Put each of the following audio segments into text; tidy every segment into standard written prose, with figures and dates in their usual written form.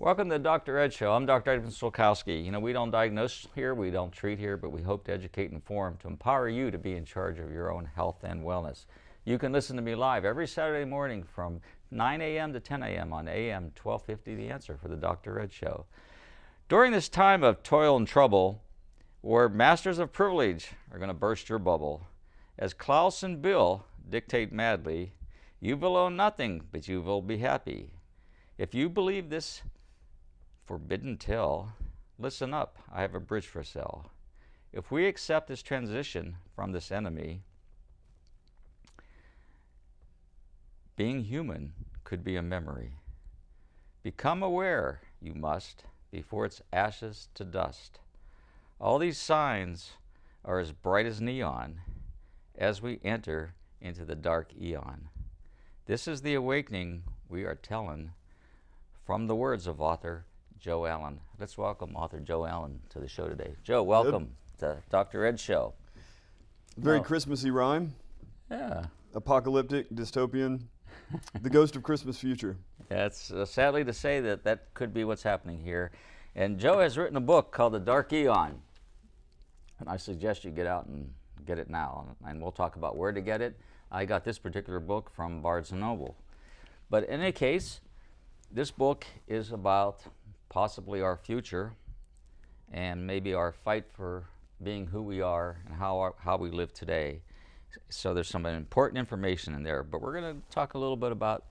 Welcome to the Dr. Ed Show. I'm Dr. Edmund Sulkowski. You know, we don't diagnose here, we don't treat here, but we hope to educate and inform to empower you to be in charge of your own health and wellness. You can listen to me live every Saturday morning from 9 a.m. to 10 a.m. on AM 1250 The Answer for the Dr. Ed Show. During this time of toil and trouble, where masters of privilege are going to burst your bubble, as Klaus and Bill dictate madly, you will own nothing, but you will be happy. If you believe this forbidden tale, listen up, I have a bridge for sale. If we accept this transition from this enemy, being human could be a memory. Become aware, you must, before it's ashes to dust. All these signs are as bright as neon as we enter into the dark Aeon. This is the awakening we are telling from the words of author Joe Allen. Let's welcome author Joe Allen to the show today. Joe, welcome to Dr. Ed Show. Very Christmassy rhyme. Yeah. Apocalyptic, dystopian, the ghost of Christmas future. Yeah, it's sadly to say that could be what's happening here. And Joe has written a book called The Dark Aeon. And I suggest you get out and get it now. And we'll talk about where to get it. I got this particular book from Barnes & Noble. But in any case, this book is about possibly our future and maybe our fight for being who we are and how we live today. So there's some important information in there, but we're going to talk a little bit about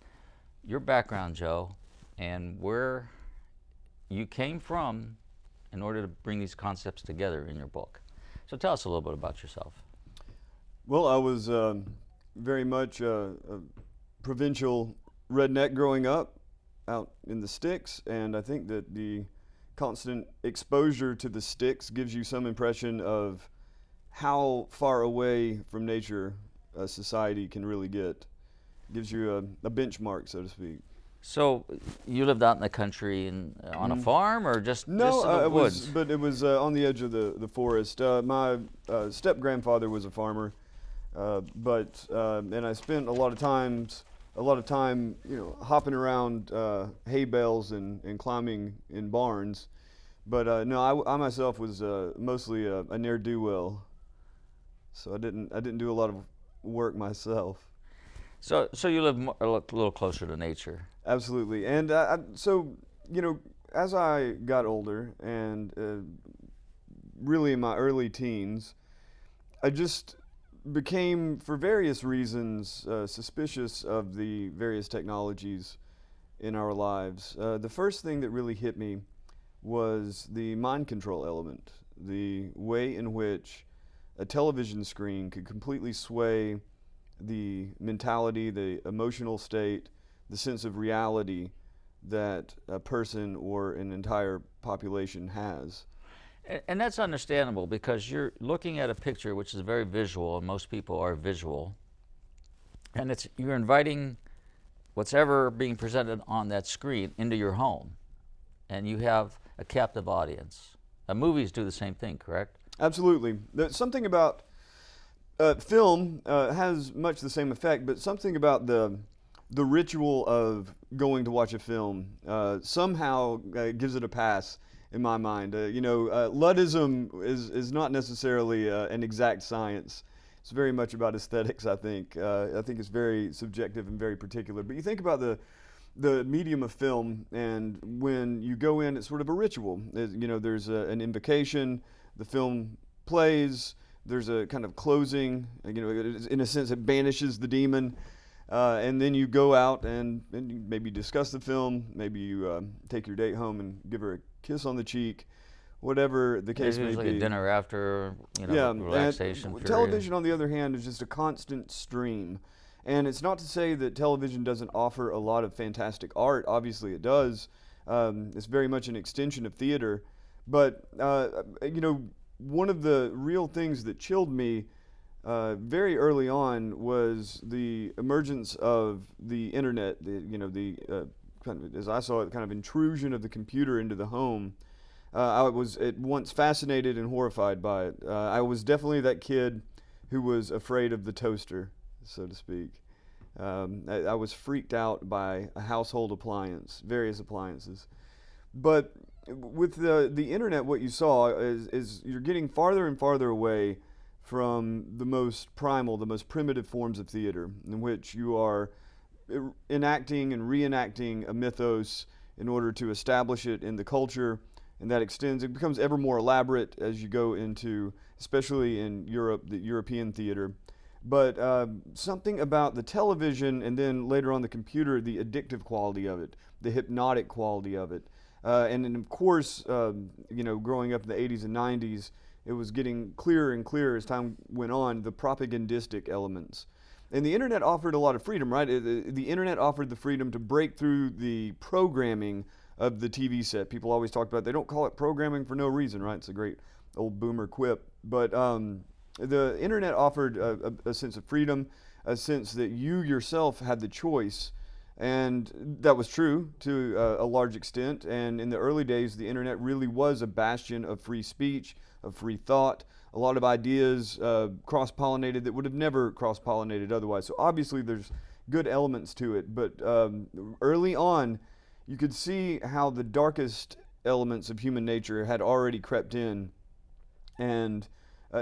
your background, Joe, and where you came from in order to bring these concepts together in your book. So tell us a little bit about yourself. Well, I was very much a provincial redneck growing up out in the sticks, and I think that the constant exposure to the sticks gives you some impression of how far away from nature a society can really get. Gives you a benchmark, so to speak. So you lived out in the country and on a farm, or just in the woods? But it was on the edge of the forest. My step-grandfather was a farmer, and I spent a lot of time, hopping around hay bales and climbing in barns. But no, I myself was mostly a ne'er-do-well, so I didn't do a lot of work myself. So you live a little closer to nature. Absolutely, and so as I got older and really in my early teens, I just became, for various reasons, suspicious of the various technologies in our lives. The first thing that really hit me was the mind control element, the way in which a television screen could completely sway the mentality, the emotional state, the sense of reality that a person or an entire population has. And that's understandable, because you're looking at a picture which is very visual, and most people are visual, and you're inviting what's ever being presented on that screen into your home, and you have a captive audience. Movies do the same thing, correct? Absolutely. Something about film has much the same effect, but something about the ritual of going to watch a film somehow gives it a pass in my mind. Luddism is not necessarily an exact science. It's very much about aesthetics, I think. I think it's very subjective and very particular. But you think about the medium of film, and when you go in, it's sort of a ritual. There's an invocation, the film plays, there's a kind of closing, in a sense it banishes the demon, and then you go out and you maybe discuss the film, maybe you take your date home and give her a kiss on the cheek, whatever the case may be. Like a dinner after, relaxation period. Television, on the other hand, is just a constant stream. And it's not to say that television doesn't offer a lot of fantastic art. Obviously it does. It's very much an extension of theater. But, one of the real things that chilled me very early on was the emergence of the internet, kind of, as I saw it, kind of intrusion of the computer into the home. I was at once fascinated and horrified by it. I was definitely that kid who was afraid of the toaster, so to speak. I was freaked out by a household appliance, various appliances. But with the internet, what you saw is you're getting farther and farther away from the most primal, the most primitive forms of theater, in which you are enacting and reenacting a mythos in order to establish it in the culture, and that extends. It becomes ever more elaborate as you go into, especially in Europe, the European theater. But something about the television, and then later on the computer, the addictive quality of it, the hypnotic quality of it. And then of course, growing up in the 80s and 90s, it was getting clearer and clearer as time went on, the propagandistic elements. And the internet offered a lot of freedom, right? The internet offered the freedom to break through the programming of the TV set. People always talk about, they don't call it programming for no reason, right? It's a great old boomer quip. But the internet offered a sense of freedom, a sense that you yourself had the choice. And that was true to a large extent. And in the early days, the internet really was a bastion of free speech, of free thought. A lot of ideas cross-pollinated that would have never cross-pollinated otherwise. So obviously there's good elements to it. But early on, you could see how the darkest elements of human nature had already crept in. And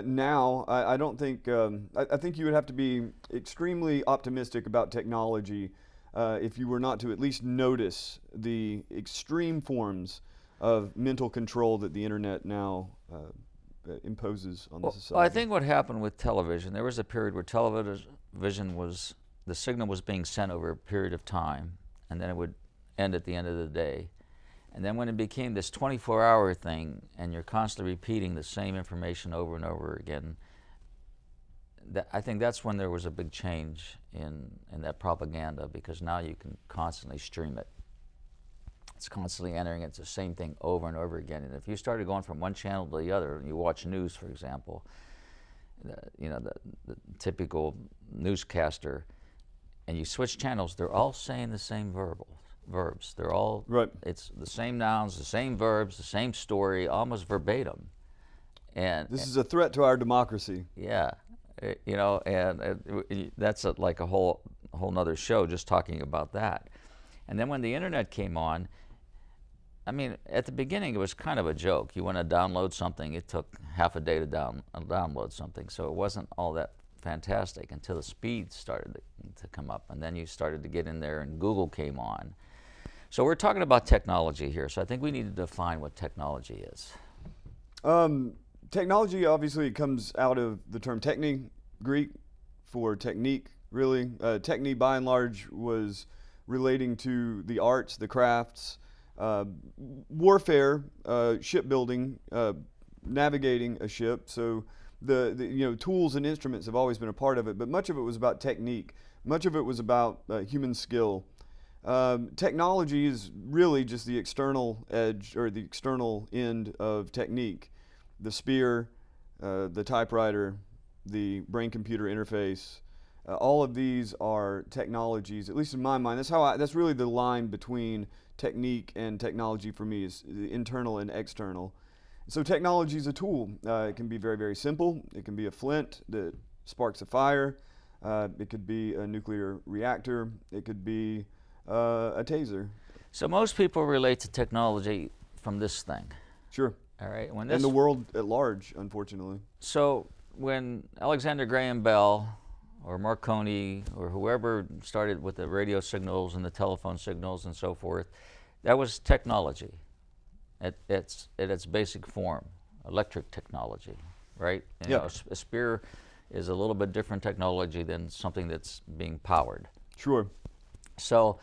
now, I don't think, I think you would have to be extremely optimistic about technology if you were not to at least notice the extreme forms of mental control that the internet now imposes on the society. Well, I think what happened with television, there was a period where television was, the signal was being sent over a period of time, and then it would end at the end of the day. And then when it became this 24-hour thing, and you're constantly repeating the same information over and over again, I think that's when there was a big change in that propaganda, because now you can constantly stream it. It's constantly entering, it's the same thing over and over again. And if you started going from one channel to the other, and you watch news, for example, the typical newscaster, and you switch channels, they're all saying the same verbs. They're all, right. It's the same nouns, the same verbs, the same story, almost verbatim. And this is a threat to our democracy. Yeah. That's like a whole nother show just talking about that. And then when the internet came on, I mean, at the beginning it was kind of a joke. You want to download something, it took half a day to download something, so it wasn't all that fantastic until the speed started to come up, and then you started to get in there and Google came on. So we're talking about technology here, so I think we need to define what technology is. Technology obviously comes out of the term techne, Greek for technique, really. Techne, by and large, was relating to the arts, the crafts, warfare, shipbuilding, navigating a ship. So the tools and instruments have always been a part of it, but much of it was about technique. Much of it was about human skill. Technology is really just the external edge, or the external end of technique. The spear, the typewriter, the brain-computer interface, all of these are technologies, at least in my mind. That's really the line between technique and technology for me, is the internal and external. So technology is a tool. It can be very, very simple. It can be a flint that sparks a fire. It could be a nuclear reactor. It could be a taser. So most people relate to technology from this thing. Sure. All right. And the world at large, unfortunately. So when Alexander Graham Bell or Marconi or whoever started with the radio signals and the telephone signals and so forth, that was technology at its basic form, electric technology, right? A spear is a little bit different technology than something that's being powered. Sure. So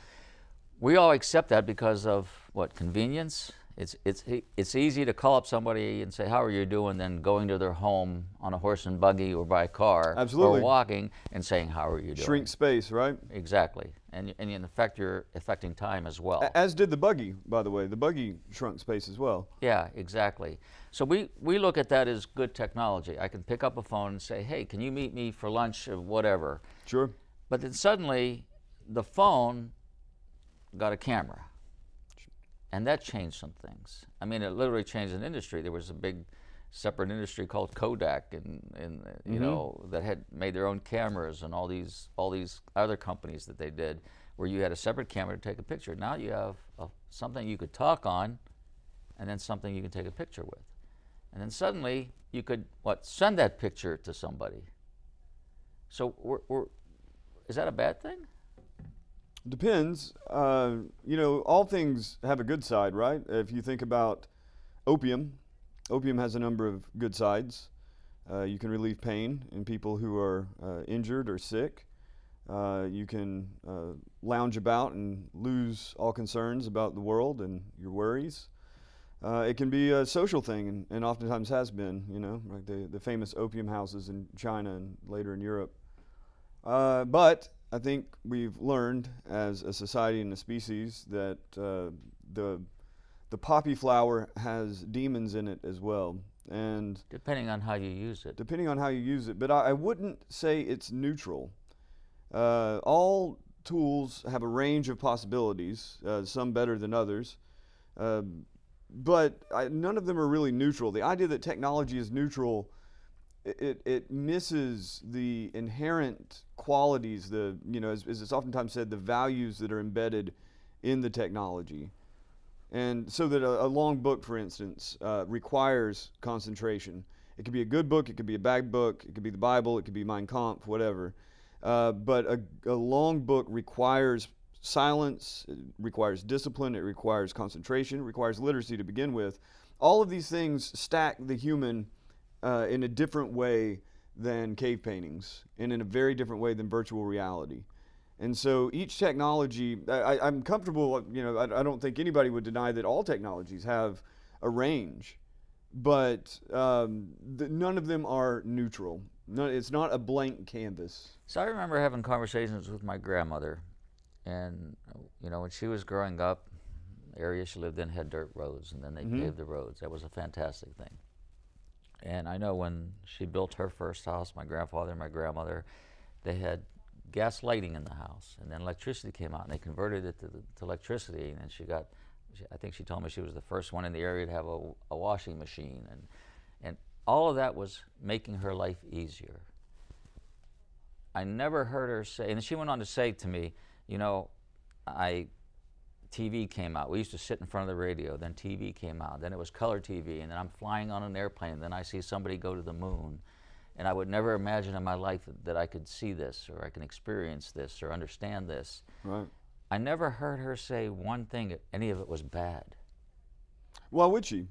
we all accept that because of what? Convenience. It's easy to call up somebody and say, how are you doing, then going to their home on a horse and buggy or by car. Absolutely. Or walking and saying, how are you doing? Shrink space, right? Exactly. And in effect, you're affecting time as well. As did the buggy, by the way. The buggy shrunk space as well. Yeah, exactly. So we look at that as good technology. I can pick up a phone and say, hey, can you meet me for lunch or whatever? Sure. But then suddenly the phone got a camera. And that changed some things. I mean, it literally changed an industry. There was a big separate industry called Kodak, and you know, that had made their own cameras, and all these other companies that they did, where you had a separate camera to take a picture. Now you have something you could talk on, and then something you can take a picture with. And then suddenly you could, send that picture to somebody. So is that a bad thing? Depends. All things have a good side, right? If you think about opium has a number of good sides. You can relieve pain in people who are injured or sick. You can lounge about and lose all concerns about the world and your worries. It can be a social thing, and oftentimes has been, like the famous opium houses in China and later in Europe. But I think we've learned as a society and a species that the poppy flower has demons in it as well. And depending on how you use it. Depending on how you use it. But I wouldn't say it's neutral. All tools have a range of possibilities, some better than others. But none of them are really neutral. The idea that technology is neutral, it misses the inherent qualities, as it's oftentimes said, the values that are embedded in the technology. And so that a long book, for instance, requires concentration. It could be a good book, it could be a bad book, it could be the Bible, it could be Mein Kampf, whatever. But a long book requires silence, it requires discipline, it requires concentration, it requires literacy to begin with. All of these things stack the human in a different way than cave paintings, and in a very different way than virtual reality. And so each technology, I'm comfortable, I don't think anybody would deny that all technologies have a range, but none of them are neutral. It's not a blank canvas. So I remember having conversations with my grandmother, and when she was growing up, the area she lived in had dirt roads, and then they paved the roads. That was a fantastic thing. And I know when she built her first house, my grandfather and my grandmother, they had gas lighting in the house, and then electricity came out, and they converted it to electricity, and then I think she told me she was the first one in the area to have a washing machine, and all of that was making her life easier. I never heard her say, and she went on to say to me, TV came out. We used to sit in front of the radio, then TV came out, then it was color TV, and then I'm flying on an airplane, then I see somebody go to the moon. And I would never imagine in my life that I could see this, or I can experience this, or understand this. Right. I never heard her say one thing, any of it was bad. Why would she?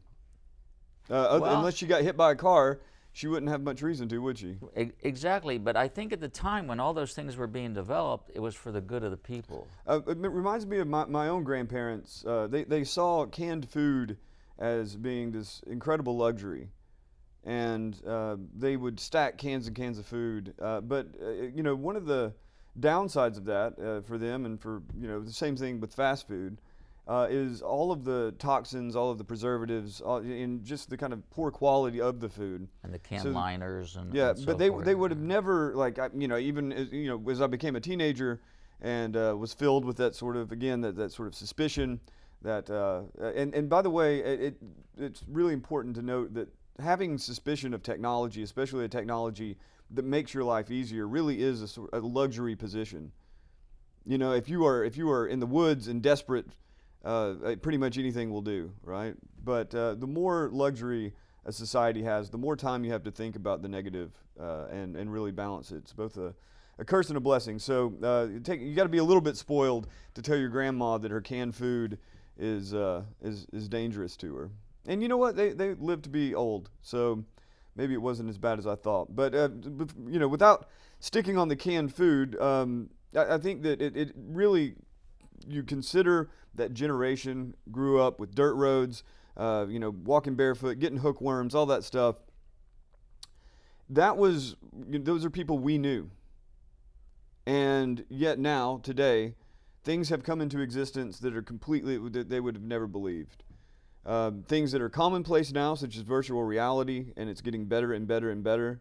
Unless she got hit by a car, she wouldn't have much reason to, would she? Exactly, but I think at the time when all those things were being developed, it was for the good of the people. It reminds me of my own grandparents. They saw canned food as being this incredible luxury. And they would stack cans and cans of food. But one of the downsides of that for them, and for the same thing with fast food, is all of the toxins, all of the preservatives, and just the kind of poor quality of the food. And the can liners and but so they forth. they would have never, even as I became a teenager and was filled with that sort of that sort of suspicion that and by the way, it's really important to note that having suspicion of technology, especially a technology that makes your life easier, really is a luxury position. If you are in the woods and desperate, pretty much anything will do, right? But the more luxury a society has, the more time you have to think about the negative and really balance it. It's both a curse and a blessing. So you got to be a little bit spoiled to tell your grandma that her canned food is dangerous to her. And you know what? They lived to be old, so maybe it wasn't as bad as I thought. But without sticking on the canned food, I think that it really, you consider that generation grew up with dirt roads, walking barefoot, getting hookworms, all that stuff. Those are people we knew. And yet now, today, things have come into existence that are that they would have never believed. Things that are commonplace now, such as virtual reality, and it's getting better and better and better.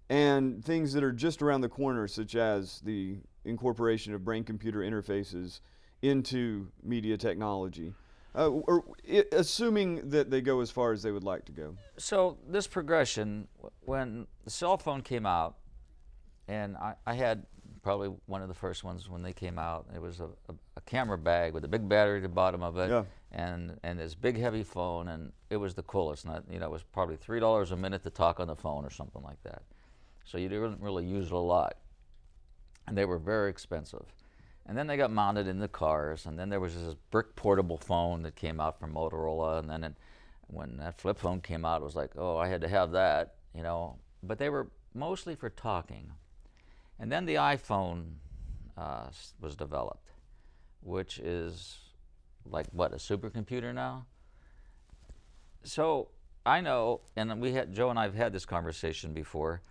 And things that are just around the corner, such as the incorporation of brain-computer interfaces into media technology, assuming that they go as far as they would like to go. So this progression, when the cell phone came out, and I had probably one of the first ones when they came out. It was a camera bag with a big battery at the bottom of it. Yeah. and this big heavy phone, and it was the coolest. And it was probably $3 a minute to talk on the phone or something like that. So you didn't really use it a lot, and they were very expensive. And then they got mounted in the cars, and then there was this brick portable phone that came out from Motorola, and then when that flip phone came out, it was like, oh, I had to have that, But they were mostly for talking. And then the iPhone was developed, which is like, what, a supercomputer now? So I know, and Joe and I have had this conversation before,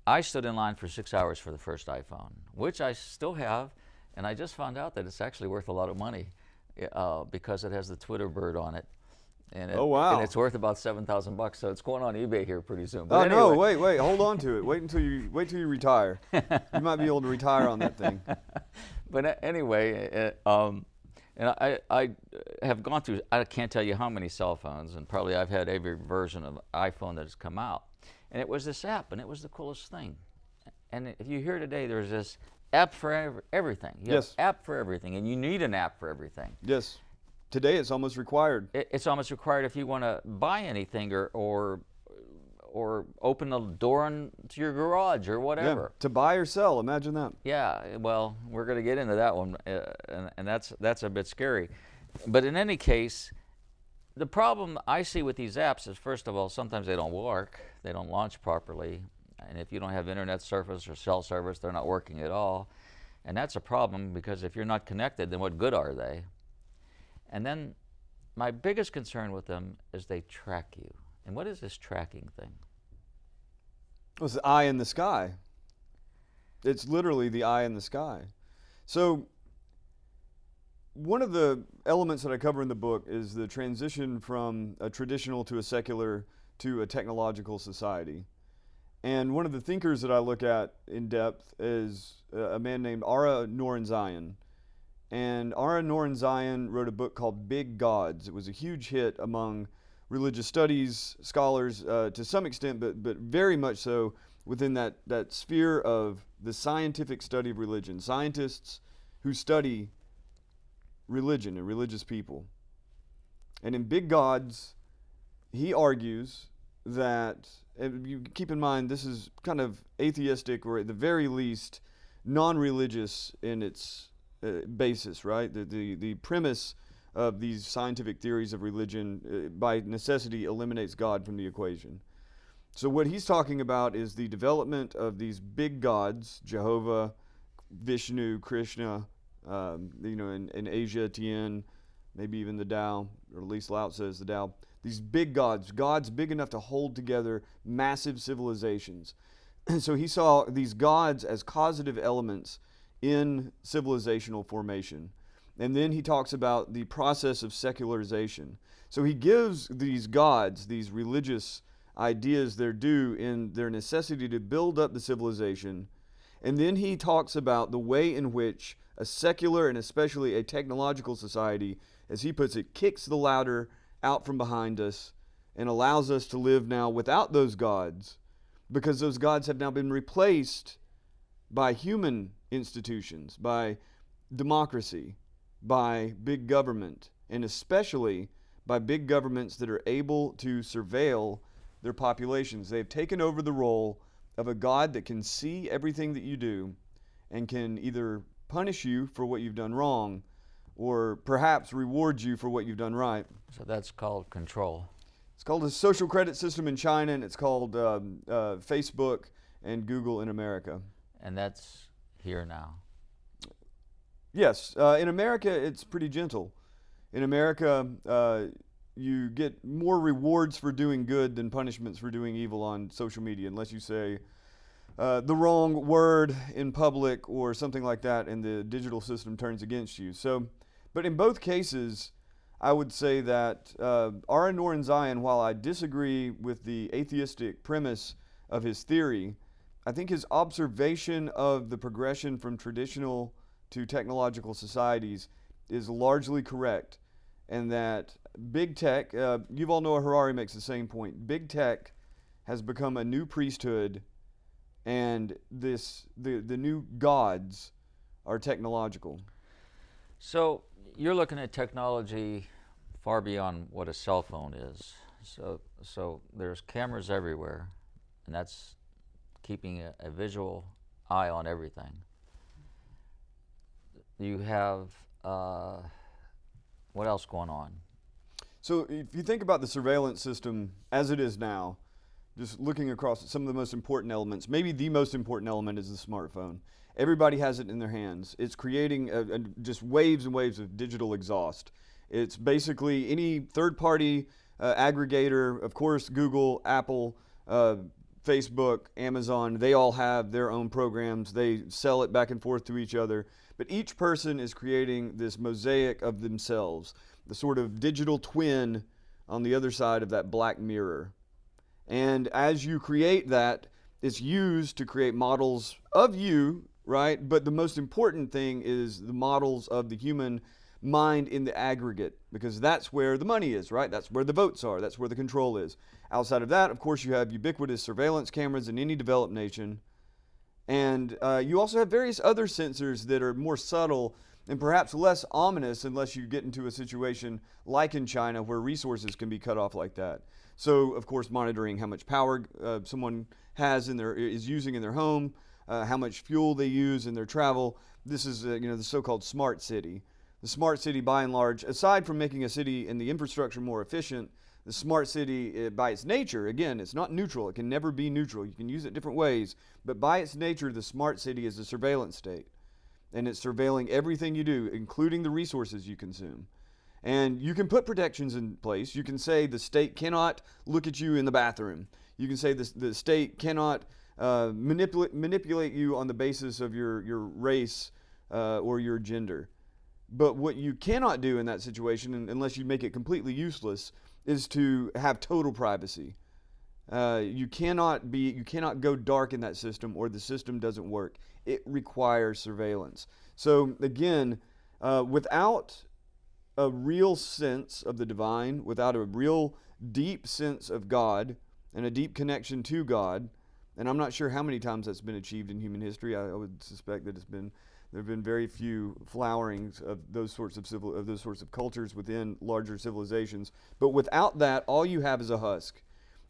I stood in line for 6 hours for the first iPhone, which I still have, and I just found out that it's actually worth a lot of money because it has the Twitter bird on it. And oh, wow. And it's worth about $7,000, so it's going on eBay here pretty soon. But anyway. No, wait, hold on to it. Wait till you retire. You might be able to retire on that thing. But anyway, and I have gone through, I can't tell you how many cell phones, and probably I've had every version of iPhone that has come out. And it was this app, and it was the coolest thing. And if you hear today, there's this app for everything. You yes. have app for everything, and you need an app for everything. Yes. Today it's almost required. It's almost required if you want to buy anything or open a door to your garage or whatever. Yeah, to buy or sell, imagine that. Yeah, well, we're going to get into that one, and that's a bit scary. But in any case, the problem I see with these apps is, first of all, sometimes they don't work. They don't launch properly. And if you don't have internet service or cell service, they're not working at all. And that's a problem, because if you're not connected, then what good are they? And then my biggest concern with them is they track you. And what is this tracking thing? Well, it's the eye in the sky. It's literally the eye in the sky. So one of the elements that I cover in the book is the transition from a traditional to a secular to a technological society. And one of the thinkers that I look at in depth is a man named Ara Norenzayan. And Ara Norenzayan wrote a book called Big Gods. It was a huge hit among religious studies scholars to some extent, but very much so within that sphere of the scientific study of religion. Scientists who study religion and religious people. And in Big Gods, he argues that, and you keep in mind, this is kind of atheistic, or at the very least non-religious in its basis, right? The premise of these scientific theories of religion by necessity eliminates God from the equation. So what he's talking about is the development of these big gods, Jehovah, Vishnu, Krishna, in Asia, Tien, maybe even the Tao, or at least Lao says the Tao. These big gods big enough to hold together massive civilizations. And so he saw these gods as causative elements in civilizational formation. And then he talks about the process of secularization. So he gives these gods, these religious ideas, their due in their necessity to build up the civilization. And then he talks about the way in which a secular and especially a technological society, as he puts it, kicks the ladder out from behind us and allows us to live now without those gods, because those gods have now been replaced by human institutions, by democracy, by big government, and especially by big governments that are able to surveil their populations. They've taken over the role of a God that can see everything that you do and can either punish you for what you've done wrong or perhaps reward you for what you've done right. So that's called control. It's called a social credit system in China, and it's called Facebook and Google in America. And that's here now. Yes. In America, it's pretty gentle. In America, you get more rewards for doing good than punishments for doing evil on social media, unless you say the wrong word in public or something like that, and the digital system turns against you. So, but in both cases, I would say that Ara Norenzayan, while I disagree with the atheistic premise of his theory, I think his observation of the progression from traditional to technological societies is largely correct, and that big tech, Yuval Noah Harari makes the same point, big tech has become a new priesthood, and the new gods are technological. So you're looking at technology far beyond what a cell phone is. So there's cameras everywhere, and that's keeping a visual eye on everything. You have what else going on? So if you think about the surveillance system as it is now, just looking across some of the most important elements, maybe the most important element is the smartphone. Everybody has it in their hands. It's creating just waves and waves of digital exhaust. It's basically any third-party aggregator, of course, Google, Apple, Facebook, Amazon, they all have their own programs. They sell it back and forth to each other. But each person is creating this mosaic of themselves, the sort of digital twin on the other side of that black mirror. And as you create that, it's used to create models of you, right? But the most important thing is the models of the human mind in the aggregate, because that's where the money is, right? That's where the votes are. That's where the control is. Outside of that, of course, you have ubiquitous surveillance cameras in any developed nation. And you also have various other sensors that are more subtle and perhaps less ominous unless you get into a situation like in China where resources can be cut off like that. So, of course, monitoring how much power someone is using in their home, how much fuel they use in their travel. This is the so-called smart city. The smart city, by and large, aside from making a city and the infrastructure more efficient, the smart city, by its nature, again, it's not neutral. It can never be neutral. You can use it different ways. But by its nature, the smart city is a surveillance state. And it's surveilling everything you do, including the resources you consume. And you can put protections in place. You can say the state cannot look at you in the bathroom. You can say the state cannot manipulate you on the basis of your race or your gender. But what you cannot do in that situation, unless you make it completely useless, is to have total privacy. You cannot go dark in that system, or the system doesn't work. It requires surveillance. So again, without a real sense of the divine, without a real deep sense of God and a deep connection to God, and I'm not sure how many times that's been achieved in human history. I would suspect that there have been very few flowerings of those sorts of cultures within larger civilizations. But without that, all you have is a husk.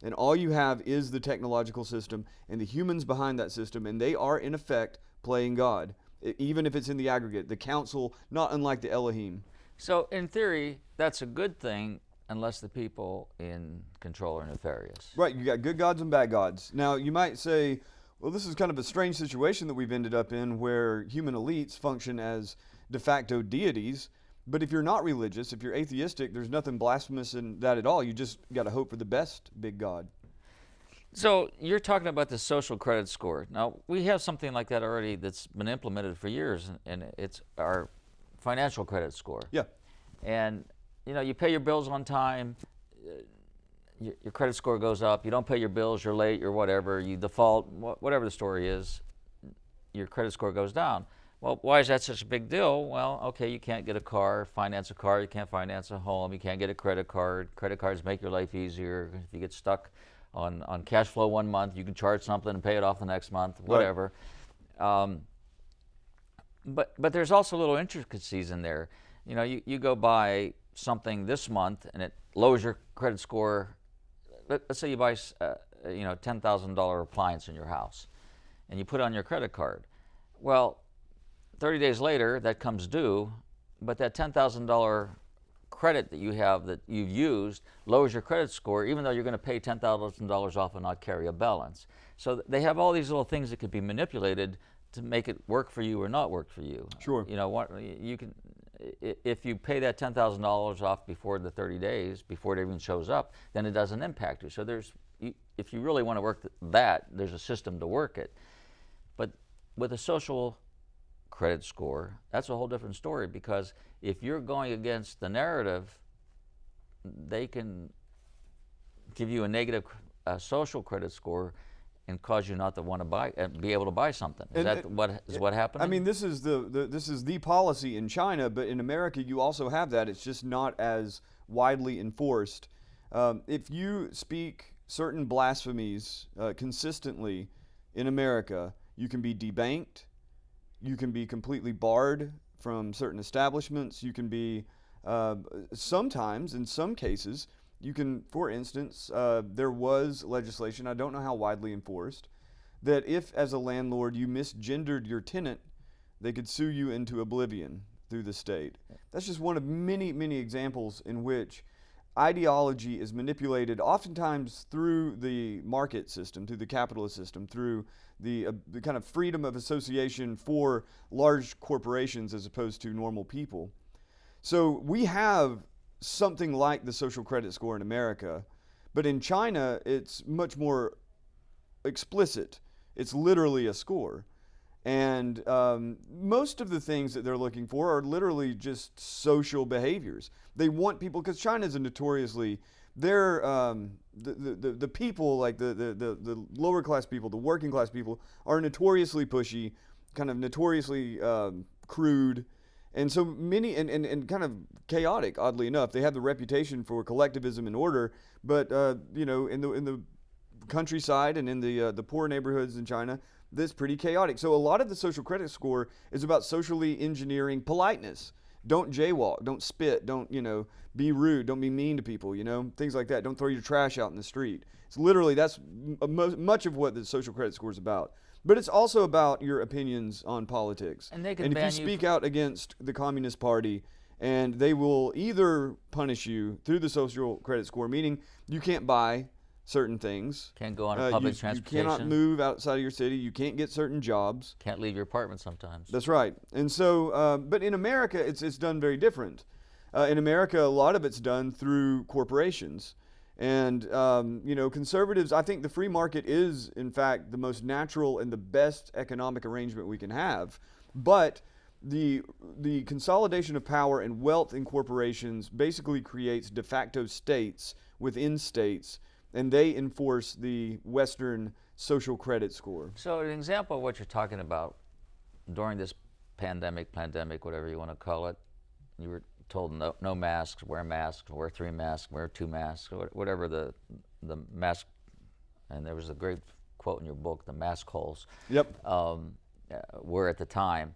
And all you have is the technological system and the humans behind that system, and they are, in effect, playing God, even if it's in the aggregate. The council, not unlike the Elohim. So, in theory, that's a good thing unless the people in control are nefarious. Right, you got good gods and bad gods. Now, you might say, well, this is kind of a strange situation that we've ended up in where human elites function as de facto deities. But if you're not religious, if you're atheistic, there's nothing blasphemous in that at all. You just got to hope for the best big God. So you're talking about the social credit score. Now, we have something like that already that's been implemented for years, and it's our financial credit score. Yeah. And, you pay your bills on time, your credit score goes up. You don't pay your bills, you're late, you're whatever, you default, whatever the story is, your credit score goes down. Well, why is that such a big deal? Well, okay, you can't get a car, finance a car, you can't finance a home, you can't get a credit card. Credit cards make your life easier. If you get stuck on cash flow one month, you can charge something and pay it off the next month, whatever. Right. But there's also little intricacies in there. You go buy something this month and it lowers your credit score. Let's say you buy $10,000 appliance in your house and you put it on your credit card. Well, 30 days later, that comes due, but that $10,000 credit that you have that you've used lowers your credit score, even though you're going to pay $10,000 off and not carry a balance. So they have all these little things that could be manipulated to make it work for you or not work for you. Sure. You can, if you pay that $10,000 off before the 30 days, before it even shows up, then it doesn't impact you. So if you really want to work there's a system to work it. But with a social credit score, that's a whole different story, because if you're going against the narrative, they can give you a negative social credit score and cause you not to want to buy and be able to buy something. Is what happened? I mean, this is the policy in China, but in America you also have that. It's just not as widely enforced. If you speak certain blasphemies consistently in America, you can be debanked. You can be completely barred from certain establishments. You can be Sometimes, in some cases, you can, for instance, there was legislation, I don't know how widely enforced, that if as a landlord you misgendered your tenant, they could sue you into oblivion through the state. That's just one of many, many examples in which ideology is manipulated, oftentimes through the market system, through the capitalist system, through the kind of freedom of association for large corporations as opposed to normal people. So we have something like the social credit score in America, but in China it's much more explicit. It's literally a score. And most of the things that they're looking for are literally just social behaviors. They want people, because China is a notoriously, they're the people, like the lower class people, the working class people, are notoriously pushy, kind of notoriously crude, and so many, and kind of chaotic. Oddly enough, they have the reputation for collectivism and order, but you know, in the countryside and in the poor neighborhoods in China, that's pretty chaotic. So a lot of the social credit score is about socially engineering politeness. Don't jaywalk, don't spit, don't, you know, be rude, don't be mean to people, you know, things like that. Don't throw your trash out in the street. It's literally, that's much of what the social credit score is about. But it's also about your opinions on politics. And they can if ban you speak out against the Communist Party, and they will either punish you through the social credit score, meaning you can't buy certain things. Can't go on a public transportation. You cannot move outside of your city. You can't get certain jobs. Can't leave your apartment sometimes. That's right. And so, but in America, it's done very different. In America, a lot of it's done through corporations. And, you know, conservatives, I think the free market is, in fact, the most natural and the best economic arrangement we can have. But the consolidation of power and wealth in corporations basically creates de facto states within states, and they enforce the Western social credit score. So an example of what you're talking about during this pandemic, whatever you want to call it, you were told no masks, wear 3 masks, wear 2 masks, whatever the mask, and there was a great quote in your book, the mask holes, were at the time.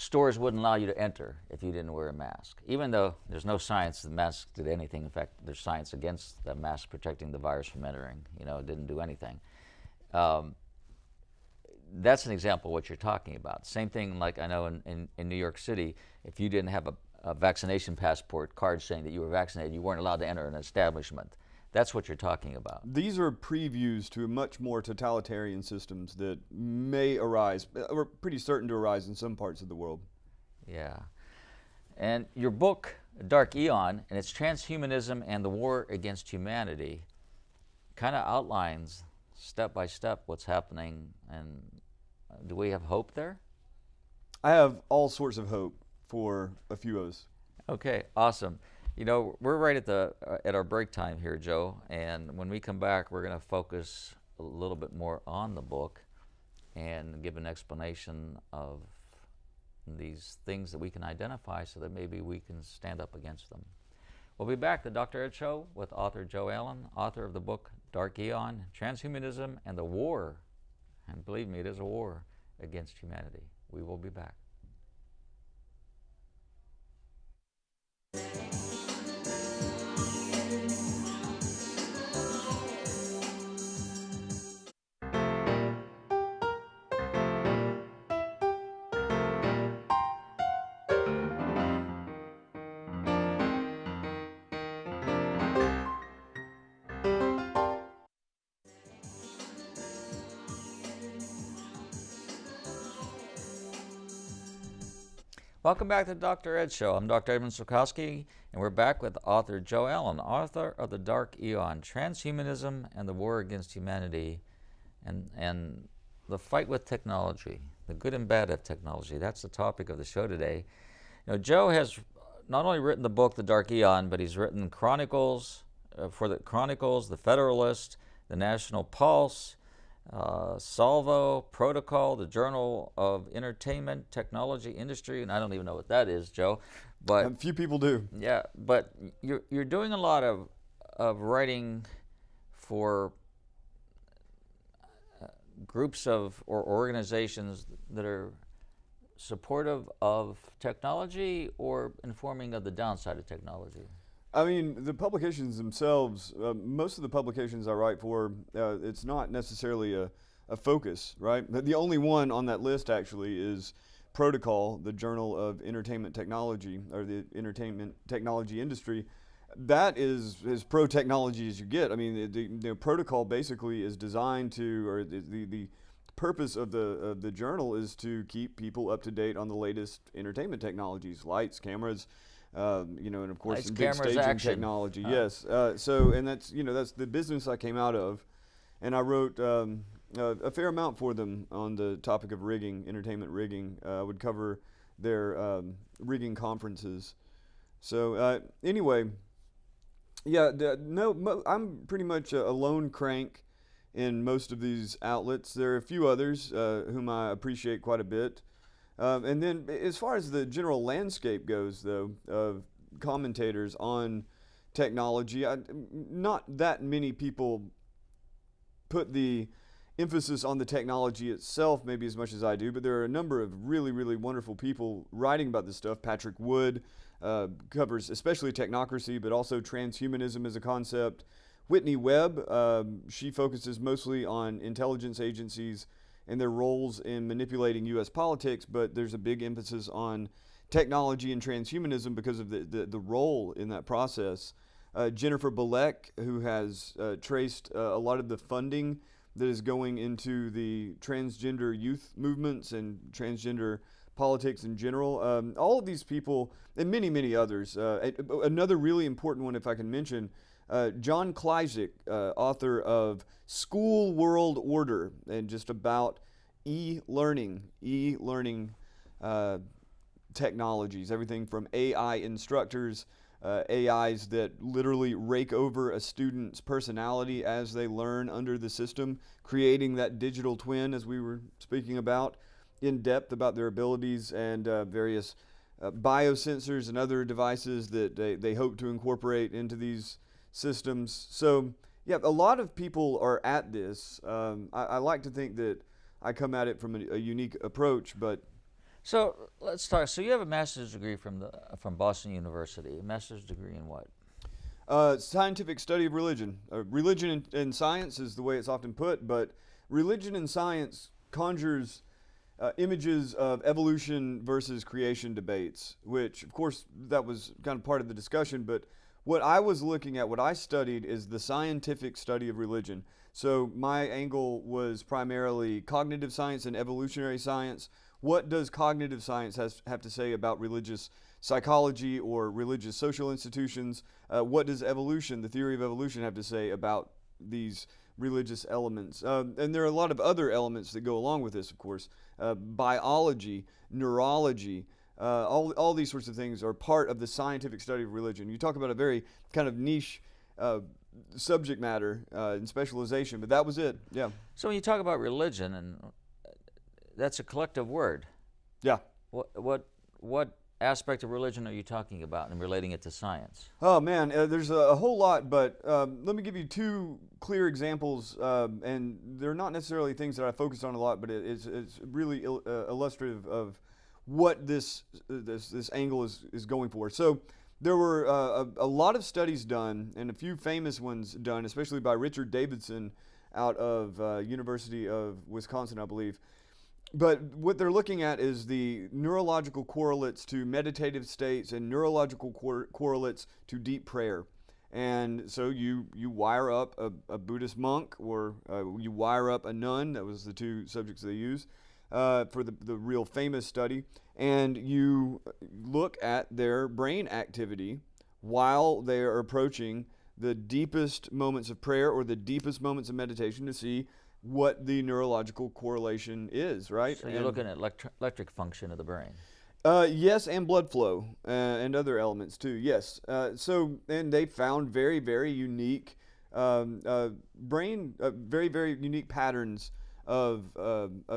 Stores wouldn't allow you to enter if you didn't wear a mask, even though there's no science the mask did anything. In fact, there's science against the mask protecting the virus from entering. You know, it didn't do anything. That's an example of what you're talking about. Same thing, like I know in New York City, if you didn't have a vaccination passport card saying that you were vaccinated, you weren't allowed to enter an establishment. That's what you're talking about. These are previews to much more totalitarian systems that may arise, or pretty certain to arise in some parts of the world. Yeah. And your book, Dark Aeon, and it's Transhumanism and the War Against Humanity, kind of outlines step by step what's happening. And do we have hope there? I have all sorts of hope for a few of us. Okay, awesome. You know, we're right at our break time here, Joe, and when we come back, we're going to focus a little bit more on the book and give an explanation of these things that we can identify so that maybe we can stand up against them. We'll be back, the Dr. Ed Show, with author Joe Allen, author of the book Dark Aeon, Transhumanism and the War, and believe me, it is a war against humanity. We will be back. Welcome back to the Dr. Ed Show. I'm Dr. Edmund Sulkowski, and we're back with author Joe Allen, author of The Dark Aeon, Transhumanism and the War Against Humanity, and the fight with technology, the good and bad of technology. That's the topic of the show today. You know, Joe has not only written the book, The Dark Aeon, but he's written Chronicles, for the Chronicles, The Federalist, The National Pulse, Salvo, Protocol, the Journal of Entertainment, Technology, Industry, and I don't even know what that is, Joe. But a few people do. Yeah, but you're doing a lot of writing for groups of or organizations that are supportive of technology or informing of the downside of technology? I mean, the publications themselves, most of the publications I write for, it's not necessarily a focus, right? The only one on that list actually is Protocol, the Journal of Entertainment Technology, or the entertainment technology industry. That is as pro-technology as you get. I mean, the Protocol basically is designed to, or the purpose of the journal is to keep people up to date on the latest entertainment technologies, lights, cameras, you know, and of course Lights, big cameras, staging action. technology. Yes. So, and that's, you know, that's the business I came out of, and I wrote a fair amount for them on the topic of rigging, entertainment rigging. I would cover their rigging conferences. So anyway, yeah, I'm pretty much a lone crank in most of these outlets. There are a few others whom I appreciate quite a bit. And then as far as the general landscape goes, though, of commentators on technology, not that many people put the emphasis on the technology itself maybe as much as I do, but there are a number of really, really wonderful people writing about this stuff. Patrick Wood covers especially technocracy, but also transhumanism as a concept. Whitney Webb, she focuses mostly on intelligence agencies and their roles in manipulating U.S. politics, but there's a big emphasis on technology and transhumanism because of the role in that process. Jennifer Bilek, who has traced a lot of the funding that is going into the transgender youth movements and transgender politics in general. All of these people, and many, many others. Another really important one, if I can mention, John Kleisick, author of School World Order, and just about e-learning technologies, everything from AI instructors, AIs that literally rake over a student's personality as they learn under the system, creating that digital twin, as we were speaking about, in depth about their abilities, and various biosensors and other devices that they hope to incorporate into these systems. So, yeah, a lot of people are at this. I like to think that I come at it from a unique approach, but So let's talk. So you have a master's degree from Boston University. A master's degree in what? Scientific study of religion. Religion and science is the way it's often put, but religion and science conjures images of evolution versus creation debates, which, of course, that was kind of part of the discussion, but what I was looking at, what I studied, is the scientific study of religion. So my angle was primarily cognitive science and evolutionary science. What does cognitive science have to say about religious psychology or religious social institutions? What does evolution, the theory of evolution, have to say about these religious elements? And there are a lot of other elements that go along with this, of course. Biology, neurology, all these sorts of things are part of the scientific study of religion. You talk about a very kind of niche subject matter and specialization, but that was it, yeah. So when you talk about religion, and that's a collective word. Yeah. What aspect of religion are you talking about and relating it to science? Oh man, there's a whole lot, but let me give you two clear examples, and they're not necessarily things that I focused on a lot, but it's really illustrative of what this angle is going for. So there were a lot of studies done, and a few famous ones done, especially by Richard Davidson out of University of Wisconsin, I believe. But what they're looking at is the neurological correlates to meditative states and neurological correlates to deep prayer. And so you wire up a Buddhist monk, or you wire up a nun. That was the two subjects they used for the real famous study. And you look at their brain activity while they are approaching the deepest moments of prayer or the deepest moments of meditation to see what the neurological correlation is, right? So you're looking at electric function of the brain. Yes, and blood flow and other elements too. Yes. And they found very, very unique brain, very, very unique patterns of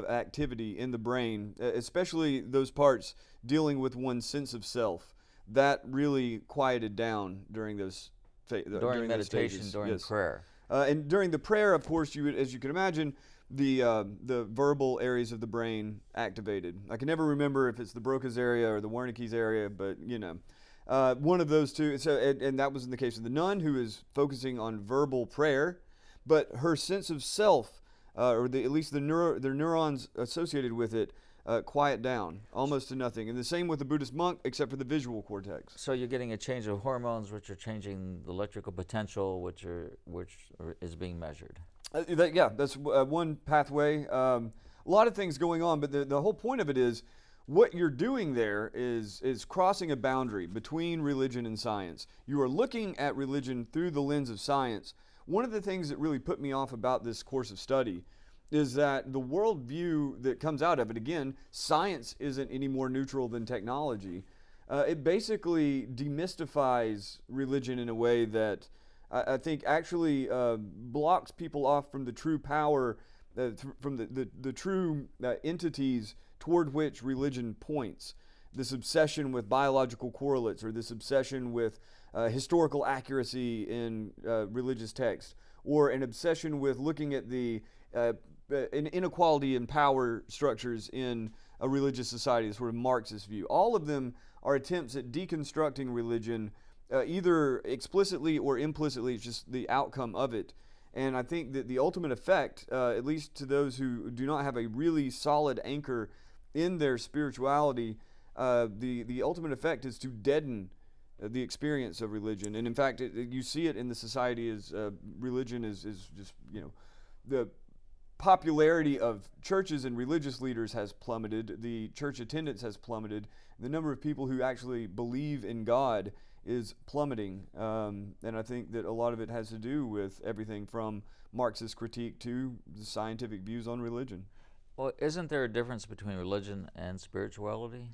activity in the brain, especially those parts dealing with one's sense of self. That really quieted down during those during meditation, those stages. during Yes. prayer. And during the prayer, of course, you would, as you can imagine, the verbal areas of the brain activated. I can never remember if it's the Broca's area or the Wernicke's area, but one of those two. So, and that was in the case of the nun, who is focusing on verbal prayer, but her sense of self, or at least the neurons associated with it, quiet down almost to nothing. And the same with the Buddhist monk, except for the visual cortex. So you're getting a change of hormones, which are changing the electrical potential, which is being measured. That's one pathway. A lot of things going on, but the whole point of it is what you're doing there is crossing a boundary between religion and science. You are looking at religion through the lens of science. One of the things that really put me off about this course of study is that the worldview that comes out of it, again, science isn't any more neutral than technology. It basically demystifies religion in a way that I think actually blocks people off from the true power, from the true entities toward which religion points. This obsession with biological correlates, or this obsession with historical accuracy in religious text, or an obsession with looking at the inequality in power structures in a religious society, the sort of Marxist view. All of them are attempts at deconstructing religion, either explicitly or implicitly. It's just the outcome of it. And I think that the ultimate effect, at least to those who do not have a really solid anchor in their spirituality, the ultimate effect is to deaden the experience of religion. And in fact, you see it in the society as religion is just, the popularity of churches and religious leaders has plummeted. The church attendance has plummeted. The number of people who actually believe in God is plummeting. And I think that a lot of it has to do with everything from Marxist critique to the scientific views on religion. Well, isn't there a difference between religion and spirituality?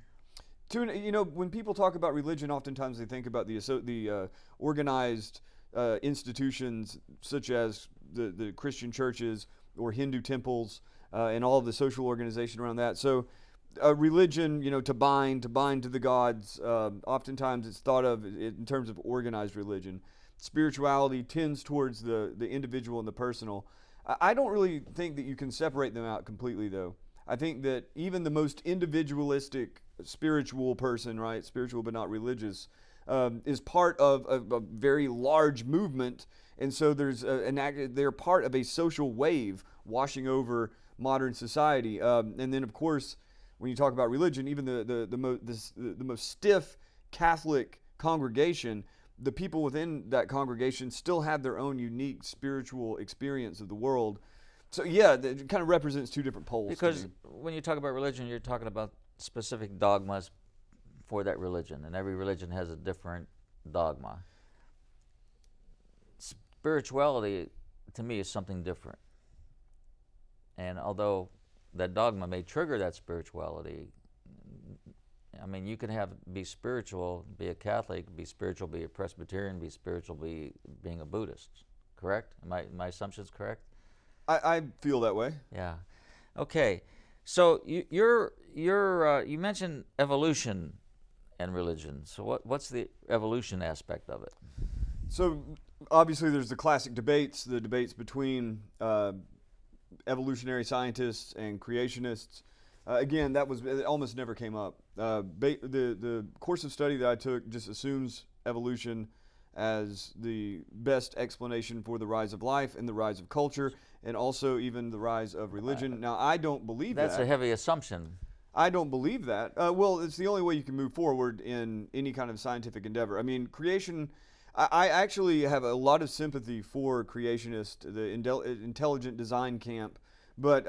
When people talk about religion, oftentimes they think about the organized institutions such as the Christian churches or Hindu temples and all of the social organization around that. So religion, to bind to the gods, oftentimes it's thought of in terms of organized religion. Spirituality tends towards the individual and the personal. I don't really think that you can separate them out completely, though. I think that even the most individualistic spiritual person, right, spiritual but not religious, is part of a very large movement, and so they're part of a social wave washing over modern society. And then, of course, when you talk about religion, even the most stiff Catholic congregation, the people within that congregation still have their own unique spiritual experience of the world. So yeah, it kind of represents two different poles. Because when you talk about religion, you're talking about specific dogmas for that religion, and every religion has a different dogma. Spirituality, to me, is something different. And although that dogma may trigger that spirituality, I mean, you can be spiritual, be a Catholic, be spiritual, be a Presbyterian, be spiritual, being a Buddhist. Correct? My assumption's correct? I feel that way. Yeah. Okay. So you mentioned evolution and religion. So what's the evolution aspect of it? So obviously there's the classic debates, the debates between evolutionary scientists and creationists. Again, it almost never came up. The course of study that I took just assumes evolution as the best explanation for the rise of life and the rise of culture, and also even the rise of religion. Now, I don't believe that. That's a heavy assumption. I don't believe that. Well, it's the only way you can move forward in any kind of scientific endeavor. I mean, creation, I actually have a lot of sympathy for creationists, the intelligent design camp, but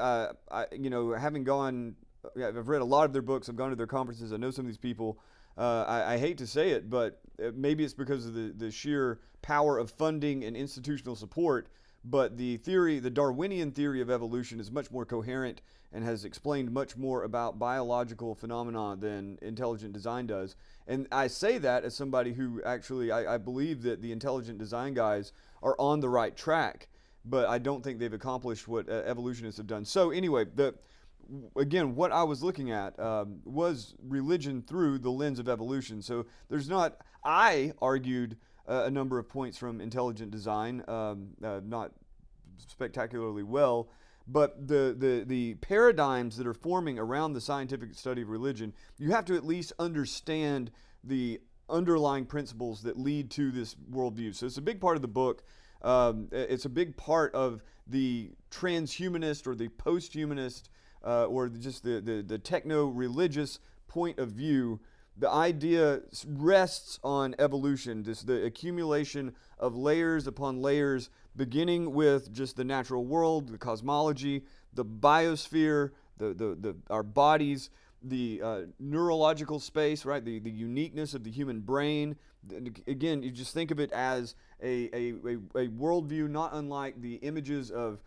having gone, I've read a lot of their books, I've gone to their conferences, I know some of these people. I hate to say it, but maybe it's because of the sheer power of funding and institutional support, but the Darwinian theory of evolution is much more coherent and has explained much more about biological phenomena than intelligent design does. And I say that as somebody who actually, I believe that the intelligent design guys are on the right track, but I don't think they've accomplished what evolutionists have done. So anyway, again, what I was looking at was religion through the lens of evolution. So I argued a number of points from intelligent design, not spectacularly well, But the paradigms that are forming around the scientific study of religion, you have to at least understand the underlying principles that lead to this worldview. So it's a big part of the book. It's a big part of the transhumanist or the post-humanist or just the techno-religious point of view. The idea rests on evolution, the accumulation of layers upon layers, beginning with just the natural world, the cosmology, the biosphere, our bodies, the neurological space, right? The uniqueness of the human brain. Again, you just think of it as a worldview not unlike the images of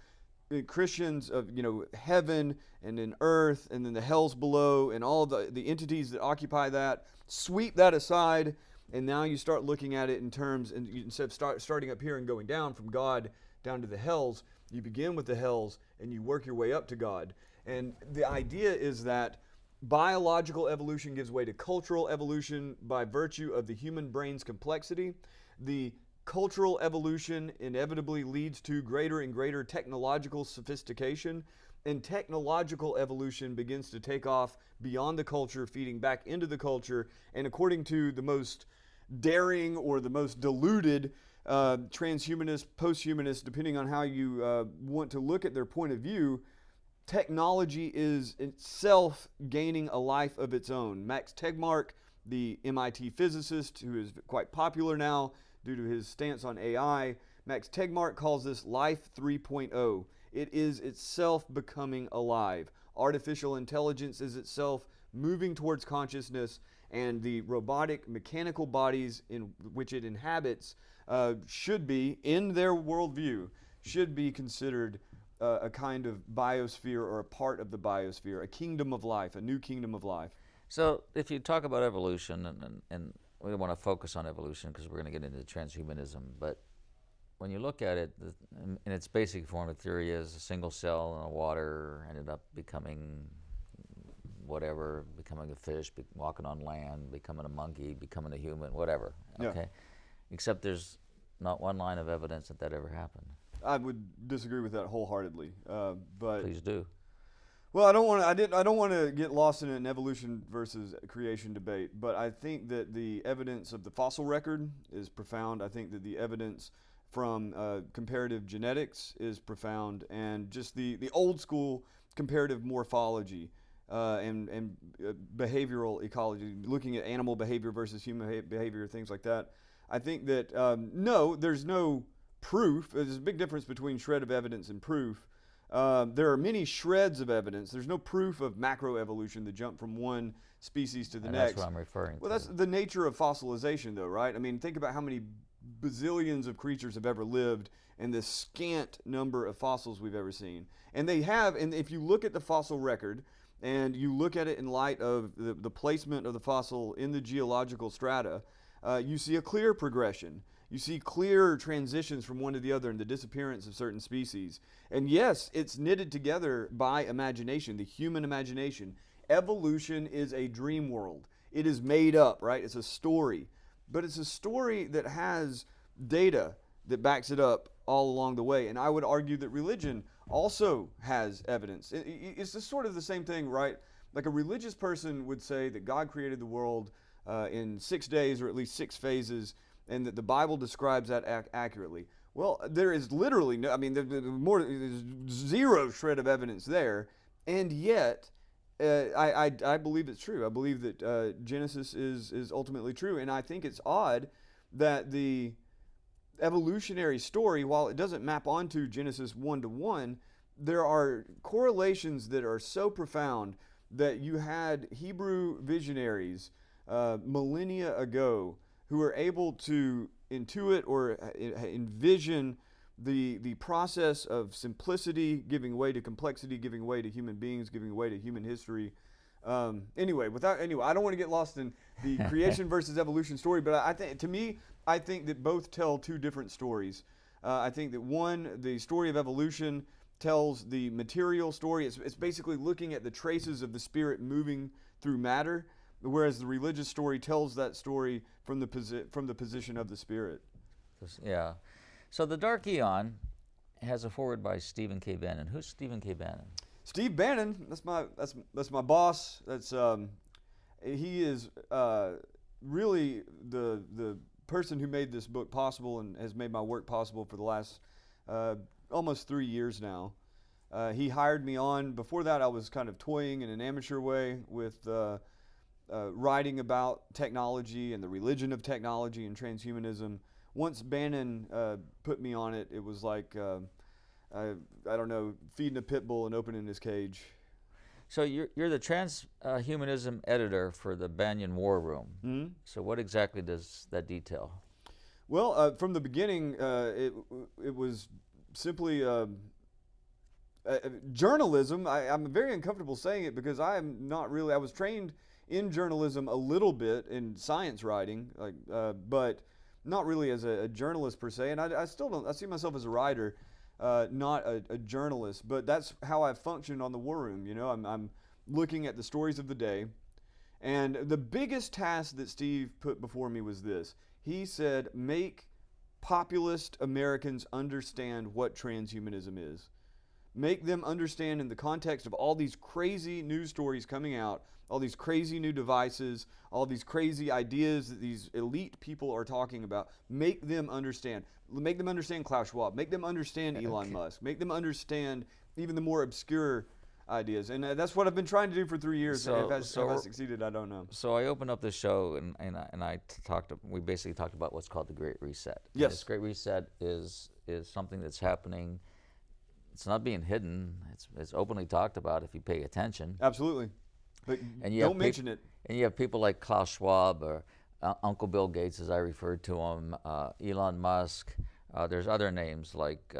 Christians of heaven and then earth and then the hells below and all of the entities that occupy that. Sweep that aside, and now you start looking at it in terms, and instead of starting up here and going down from God down to the hells, you begin with the hells and you work your way up to God. And the idea is that biological evolution gives way to cultural evolution by virtue of the human brain's complexity. The cultural evolution inevitably leads to greater and greater technological sophistication, and technological evolution begins to take off beyond the culture, feeding back into the culture. And according to the most daring or the most deluded transhumanist, post-humanist, depending on how you want to look at their point of view, technology is itself gaining a life of its own. Max Tegmark, the MIT physicist who is quite popular now due to his stance on AI, Max Tegmark calls this Life 3.0. It is itself becoming alive. Artificial intelligence is itself moving towards consciousness, and the robotic mechanical bodies in which it inhabits should be, in their worldview, should be considered a kind of biosphere or a part of the biosphere, a kingdom of life, a new kingdom of life. So if you talk about evolution, and we don't want to focus on evolution because we're going to get into transhumanism, but when you look at it, in its basic form, the theory is a single cell in the water ended up becoming whatever, becoming a fish, walking on land, becoming a monkey, becoming a human, whatever. Okay, Yeah. Except there's not one line of evidence that that ever happened. I would disagree with that wholeheartedly. But Please do. well, I don't want to get lost in an evolution versus creation debate. But I think that the evidence of the fossil record is profound. I think that the evidence from comparative genetics is profound, and just the old school comparative morphology and behavioral ecology, looking at animal behavior versus human behavior, things like that. I think that no, there's no proof. There's a big difference between shred of evidence and proof. There are many shreds of evidence. There's no proof of macroevolution, the jump from one species to the And next. that's what I'm referring to. Well, that's the nature of fossilization, though, right? I mean, think about how many bazillions of creatures have ever lived and the scant number of fossils we've ever seen. And they have, and if you look at the fossil record and you look at it in light of the placement of the fossil in the geological strata, you see a clear progression. You see clear transitions from one to the other and the disappearance of certain species. And yes, it's knitted together by imagination, the human imagination. Evolution is a dream world. It is made up, right? It's a story. But it's a story that has data that backs it up all along the way. And I would argue that religion also has evidence. It's just sort of the same thing, right? Like a religious person would say that God created the world in 6 days or at least 6 phases, and that the Bible describes that accurately. Well, there is literally no, I mean, there's zero shred of evidence there, and yet I believe it's true. I believe that Genesis is ultimately true, and I think it's odd that the evolutionary story, while it doesn't map onto Genesis 1-to-1, there are correlations that are so profound that you had Hebrew visionaries millennia ago who are able to intuit or envision the process of simplicity giving way to complexity, giving way to human beings, giving way to human history. Anyway, I don't want to get lost in the creation versus evolution story, but I think that both tell two different stories. I think that one, the story of evolution, tells the material story. It's basically looking at the traces of the spirit moving through matter, whereas the religious story tells that story from the position of the spirit. Yeah. So the Dark Aeon has a foreword by Stephen K. Bannon. Who's Stephen K. Bannon? Steve Bannon, that's my boss. He is really the person who made this book possible and has made my work possible for the last almost 3 years now. He hired me on. Before that, I was kind of toying in an amateur way with writing about technology and the religion of technology and transhumanism. Once Bannon put me on it, it was like, I don't know, feeding a pit bull and opening his cage. So you're the transhumanism editor for the Banyan War Room. Mm-hmm. So what exactly does that detail? Well, from the beginning, it was simply journalism. I'm very uncomfortable saying it because I am not really. I was trained in journalism a little bit in science writing, but not really as a journalist per se. And I still don't. I see myself as a writer. Not a journalist, but that's how I functioned on the War Room. You know, I'm looking at the stories of the day, and the biggest task that Steve put before me was this. He said, make populist Americans understand what transhumanism is. Make them understand in the context of all these crazy news stories coming out, all these crazy new devices, all these crazy ideas that these elite people are talking about. Make them understand. Make them understand Klaus Schwab. Make them understand Elon Musk. Make them understand even the more obscure ideas. And that's what I've been trying to do for 3 years. If I succeeded, I don't know. So I opened up the show and we basically talked about what's called the Great Reset. Yes. And this Great Reset is something that's happening. It's not being hidden. It's openly talked about if you pay attention. Absolutely. But and don't mention it. And you have people like Klaus Schwab or Uncle Bill Gates, as I referred to him, Elon Musk. There's other names like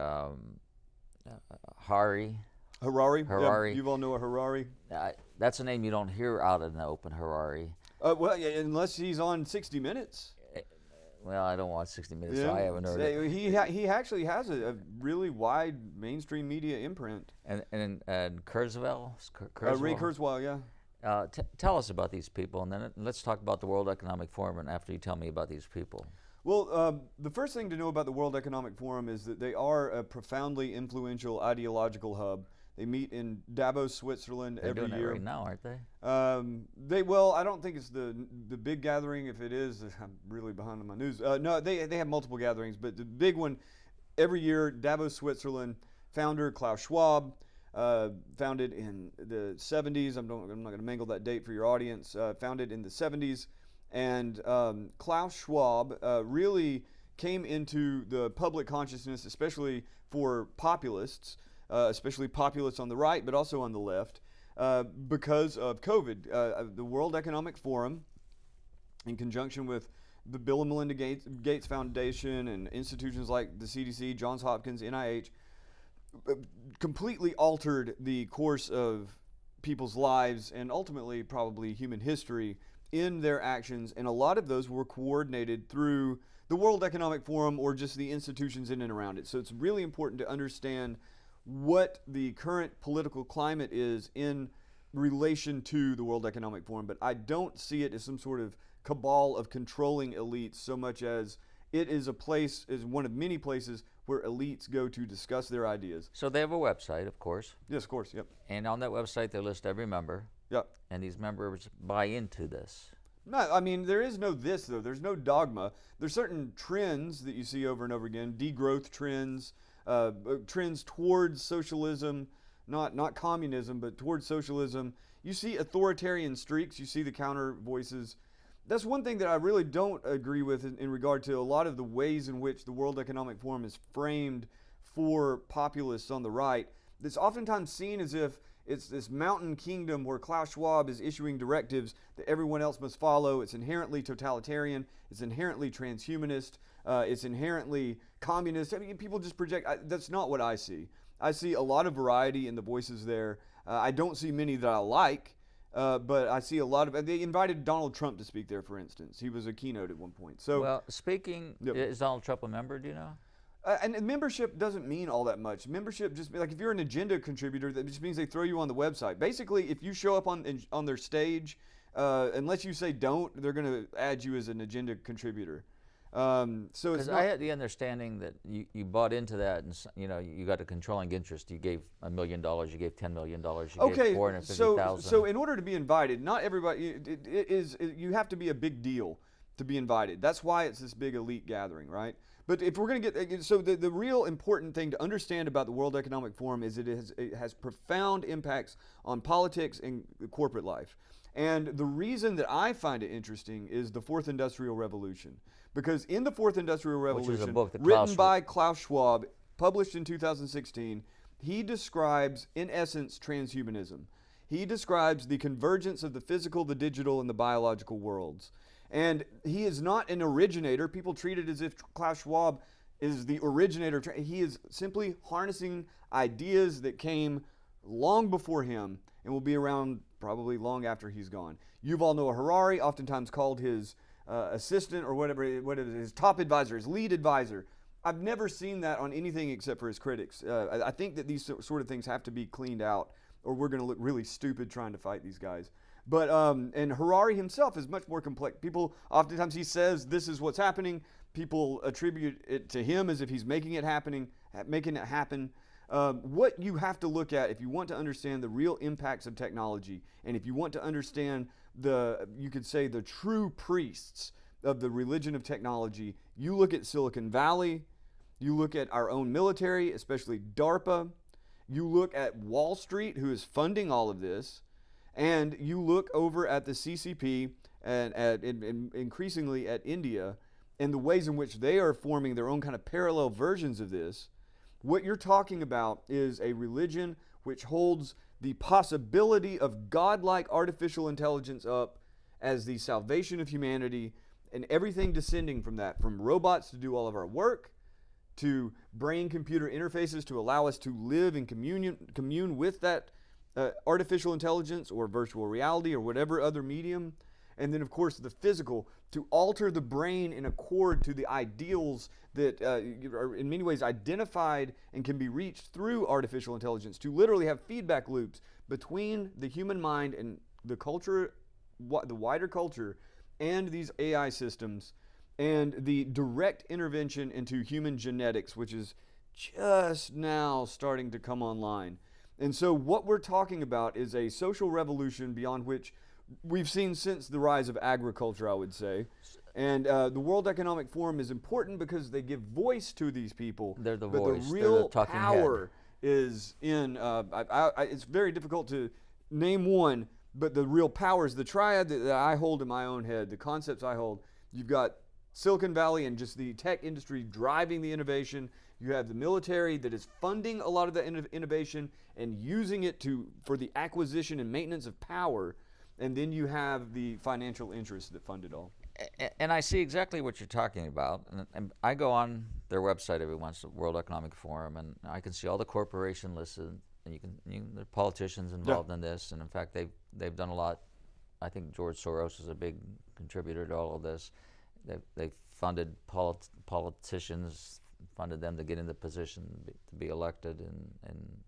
Harari. Harari. Harari. Yeah, you all know a Harari. That's a name you don't hear out in the open, Harari. Well, yeah, unless he's on 60 Minutes. Well, I don't watch 60 Minutes, Yeah. so I haven't heard it. He actually has a really wide mainstream media imprint. And Kurzweil? Ray Kurzweil, yeah. Tell us about these people, and then let's talk about the World Economic Forum, and after you tell me about these people. Well, the first thing to know about the World Economic Forum is that they are a profoundly influential ideological hub. They meet in Davos, Switzerland every year. They're doing it right now, aren't they? Well, I don't think it's the big gathering. If it is, I'm really behind on my news. No, they have multiple gatherings, but the big one every year, Davos, Switzerland. Founder Klaus Schwab, founded in the 70s. I'm not going to mangle that date for your audience. Founded in the 70s, and Klaus Schwab really came into the public consciousness, especially for populists. Especially populists on the right, but also on the left, because of COVID. The World Economic Forum, in conjunction with the Bill and Melinda Gates Foundation and institutions like the CDC, Johns Hopkins, NIH, completely altered the course of people's lives and ultimately probably human history in their actions, and a lot of those were coordinated through the World Economic Forum or just the institutions in and around it. So it's really important to understand what the current political climate is in relation to the World Economic Forum, but I don't see it as some sort of cabal of controlling elites so much as it is a place, is one of many places where elites go to discuss their ideas. So they have a website, of course. Yes, of course, yep. And on that website they list every member. Yep. And these members buy into this. No, I mean, there is no this, though. There's no dogma. There's certain trends that you see over and over again, degrowth trends, trends towards socialism, not communism, but towards socialism. You see authoritarian streaks. You see the counter voices. That's one thing that I really don't agree with in regard to a lot of the ways in which the World Economic Forum is framed for populists on the right. It's oftentimes seen as if it's this mountain kingdom where Klaus Schwab is issuing directives that everyone else must follow. It's inherently totalitarian. It's inherently transhumanist. It's inherently communist. I mean, people just project. That's not what I see. I see a lot of variety in the voices there. I don't see many that I like, but I see a lot of. They invited Donald Trump to speak there, for instance. He was a keynote at one point. So, well, speaking, yep. Is Donald Trump a member? Do you know? And membership doesn't mean all that much. Membership just, like if you're an agenda contributor, that just means they throw you on the website. Basically, if you show up on their stage, unless you say don't, they're going to add you as an agenda contributor. So it's Because I had the understanding that you bought into that, and you got a controlling interest. You gave $1 million, you gave $10 million, you gave 450,000. So in order to be invited, not everybody you have to be a big deal to be invited. That's why it's this big elite gathering, right? But if we're going to get the real important thing to understand about the World Economic Forum is it has profound impacts on politics and corporate life. And the reason that I find it interesting is the Fourth Industrial Revolution. Because in the Fourth Industrial Revolution, which is a book that written by Klaus Schwab, published in 2016, he describes, in essence, transhumanism. He describes the convergence of the physical, the digital, and the biological worlds. And he is not an originator. People treat it as if Klaus Schwab is the originator. He is simply harnessing ideas that came long before him and will be around probably long after he's gone. Yuval Noah Harari, oftentimes called his assistant or whatever, his top advisor, his lead advisor. I've never seen that on anything except for his critics. I think that these sort of things have to be cleaned out, or we're going to look really stupid trying to fight these guys. But and Harari himself is much more complex. People, oftentimes he says this is what's happening. People attribute it to him as if he's making it happen. What you have to look at if you want to understand the real impacts of technology, and if you want to understand you could say the true priests of the religion of technology, you look at Silicon Valley, you look at our own military, especially DARPA, you look at Wall Street, who is funding all of this, and you look over at the CCP and increasingly at India and the ways in which they are forming their own kind of parallel versions of this. What you're talking about is a religion which holds the possibility of godlike artificial intelligence up as the salvation of humanity, and everything descending from that, from robots to do all of our work, to brain-computer interfaces to allow us to live in commune with that artificial intelligence or virtual reality or whatever other medium. And then, of course, the physical, to alter the brain in accord to the ideals that are in many ways identified and can be reached through artificial intelligence, to literally have feedback loops between the human mind and the culture, the wider culture, and these AI systems, and the direct intervention into human genetics, which is just now starting to come online. And so what we're talking about is a social revolution beyond which we've seen since the rise of agriculture, I would say. And the World Economic Forum is important because they give voice to these people. They're the but voice. the real They're the power is in, it's very difficult to name one, but the real power is the triad that I hold in my own head, the concepts I hold. You've got Silicon Valley and just the tech industry driving the innovation. You have the military that is funding a lot of the innovation and using it for the acquisition and maintenance of power. And then you have the financial interests that fund it all. And I see exactly what you're talking about. And I go on their website every once, the World Economic Forum, and I can see all the corporation listed. And there are politicians involved in this. And in fact, they've done a lot. I think George Soros is a big contributor to all of this. They've funded politicians, funded them to get in the position to be elected, and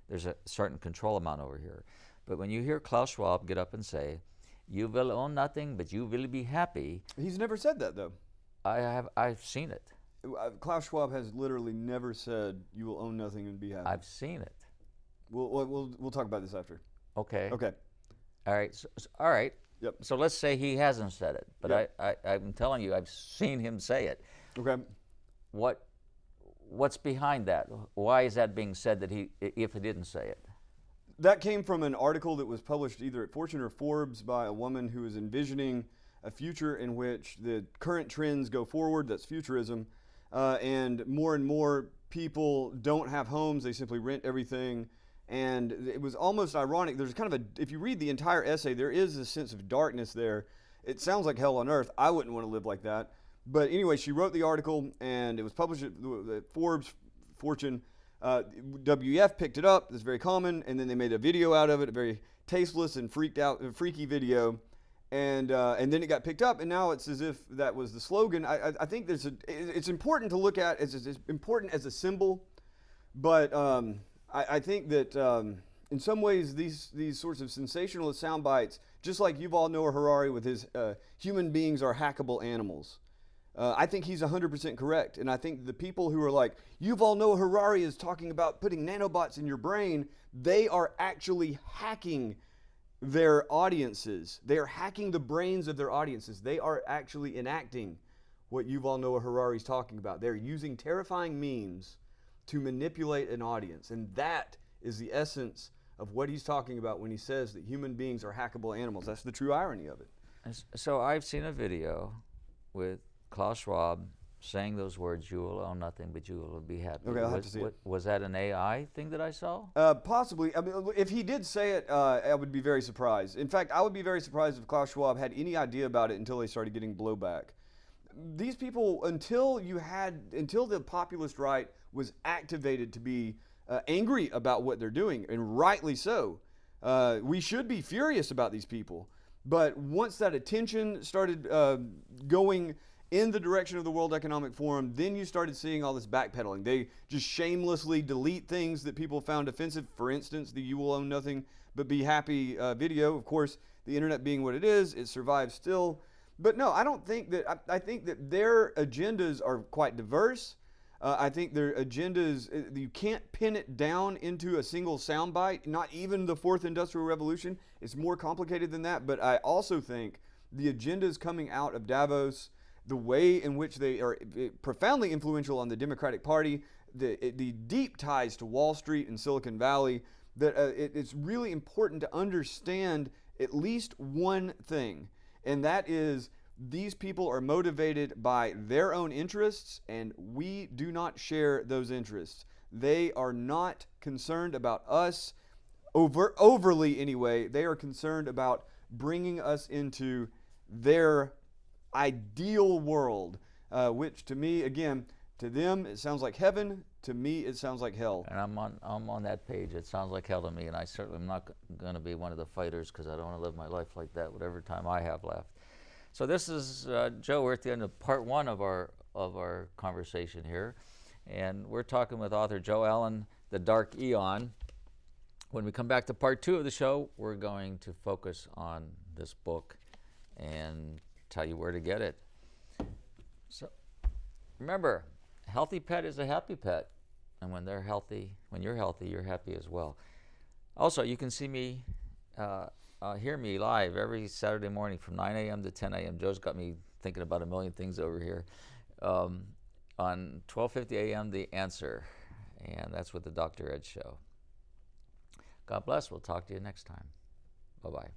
there's a certain control amount over here. But when you hear Klaus Schwab get up and say, "You will own nothing, but you will be happy," he's never said that, though. I've seen it. Klaus Schwab has literally never said, "You will own nothing and be happy." I've seen it. We'll talk about this after. Okay. Okay. All right. All right. Yep. So let's say he hasn't said it, but Yep. I'm telling you, I've seen him say it. Okay. What's behind that? Why is that being said that if he didn't say it? That came from an article that was published either at Fortune or Forbes by a woman who is envisioning a future in which the current trends go forward. That's futurism. And more people don't have homes. They simply rent everything. And it was almost ironic. There's kind of if you read the entire essay, there is a sense of darkness there. It sounds like hell on earth. I wouldn't want to live like that. But anyway, she wrote the article, and it was published at Forbes, Fortune. WEF picked it up. That's very common. And then they made a video out of it, a very tasteless and freaky video. And then it got picked up, and now it's as if that was the slogan. I think it's important to look at as important as a symbol, but I think that in some ways these sorts of sensationalist sound bites, just like Yuval Noah Harari with his human beings are hackable animals, I think he's 100% correct. And I think the people who are like, Yuval Noah Harari is talking about putting nanobots in your brain, they are actually hacking their audiences. They are hacking the brains of their audiences. They are actually enacting what Yuval Noah Harari is talking about. They're using terrifying means to manipulate an audience. And that is the essence of what he's talking about when he says that human beings are hackable animals. That's the true irony of it. So I've seen a video with Klaus Schwab saying those words, "You will own nothing, but you will be happy." Okay, I'll have to see it. Was that an AI thing that I saw? Possibly. I mean, if he did say it, I would be very surprised. In fact, I would be very surprised if Klaus Schwab had any idea about it until they started getting blowback. These people, until the populist right was activated to be angry about what they're doing, and rightly so. We should be furious about these people. But once that attention started going in the direction of the World Economic Forum, then you started seeing all this backpedaling. They just shamelessly delete things that people found offensive. For instance, the "You will own nothing but be happy" video. Of course, the internet being what it is, it survives still. But no, I don't think that, I think that their agendas are quite diverse. I think their agendas, you can't pin it down into a single soundbite, not even the Fourth Industrial Revolution. It's more complicated than that. But I also think the agendas coming out of Davos, the way in which they are profoundly influential on the Democratic Party, the deep ties to Wall Street and Silicon Valley, that it's really important to understand at least one thing, and that is these people are motivated by their own interests, and we do not share those interests. They are not concerned about us, overly anyway. They are concerned about bringing us into their ideal world, which to me, again, to them it sounds like heaven. To me, it sounds like hell. And I'm on that page. It sounds like hell to me, and I certainly am not going to be one of the fighters, because I don't want to live my life like that, whatever time I have left. So this is Joe. We're at the end of part one of our conversation here, and we're talking with author Joe Allen, The Dark Aeon. When we come back to part two of the show, we're going to focus on this book and tell you where to get it. So remember, a healthy pet is a happy pet, and when they're healthy, when you're healthy, you're happy as well. Also, you can see me, hear me live every Saturday morning from 9 a.m. to 10 a.m. Joe's got me thinking about a million things over here. On 12:50 a.m. The Answer, and that's with the Dr. Ed Show. God bless. We'll talk to you next time. Bye-bye.